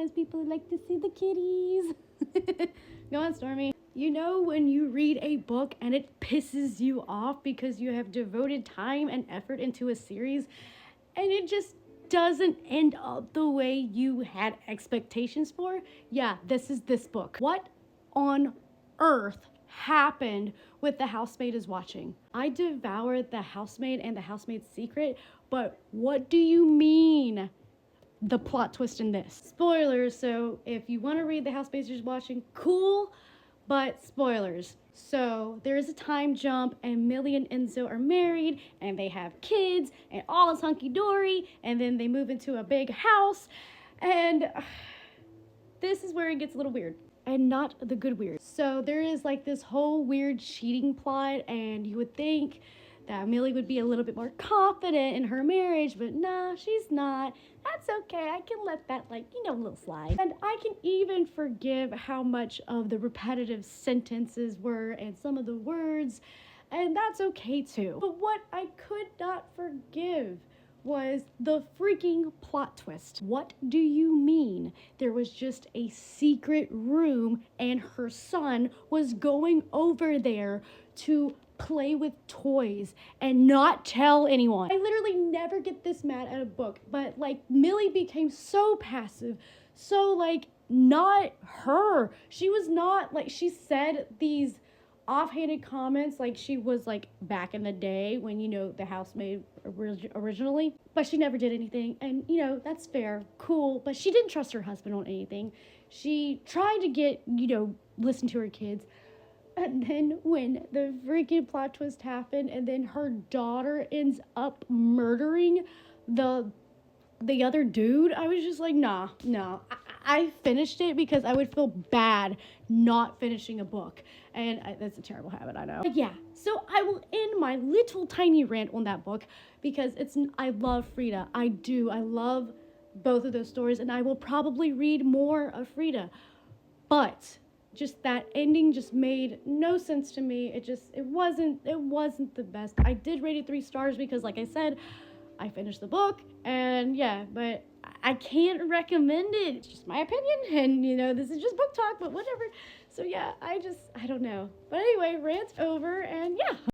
sometimes people like to see the kitties. Go on, Stormy. You know when you read a book and it pisses you off because you have devoted time and effort into a series and it just doesn't end up the way you had expectations for? Yeah, this is this book. What on earth happened with The Housemaid is Watching? I devoured The Housemaid and The Housemaid's Secret, but what do you mean the plot twist in this? Spoilers, so if you want to read The Housemaid is Watching, cool, but spoilers. So there is a time jump and Millie and Enzo are married and they have kids and all is hunky-dory, and then they move into a big house, and this is where it gets a little weird. And not the good weird. So there is like this whole weird cheating plot, and you would think that Millie would be a little bit more confident in her marriage, but nah, she's not. That's okay. I can let that, like, a little slide. And I can even forgive how much of the repetitive sentences were and some of the words, and that's okay too. But what I could not forgive was the freaking plot twist. What do you mean there was just a secret room and her son was going over there to play with toys and not tell anyone? I literally never get this mad at a book, but like Millie became so passive, so like not her. She was not like, she said these offhanded comments like she was like back in the day when, the housemaid originally, but she never did anything, and that's fair, cool, but she didn't trust her husband on anything. She tried to get, listen to her kids, and then when the freaking plot twist happened and then her daughter ends up murdering the other dude, I was just like, nah. I finished it because I would feel bad not finishing a book. And that's a terrible habit, I know. But yeah, so I will end my little tiny rant on that book because I love Frieda. I do. I love both of those stories, and I will probably read more of Frieda. But just that ending just made no sense to me. It wasn't the best. I did rate it 3 stars because, like I said, I finished the book, and yeah, but I can't recommend it. It's just my opinion, and this is just book talk, but whatever. So yeah, I don't know. But anyway, rant over, and yeah.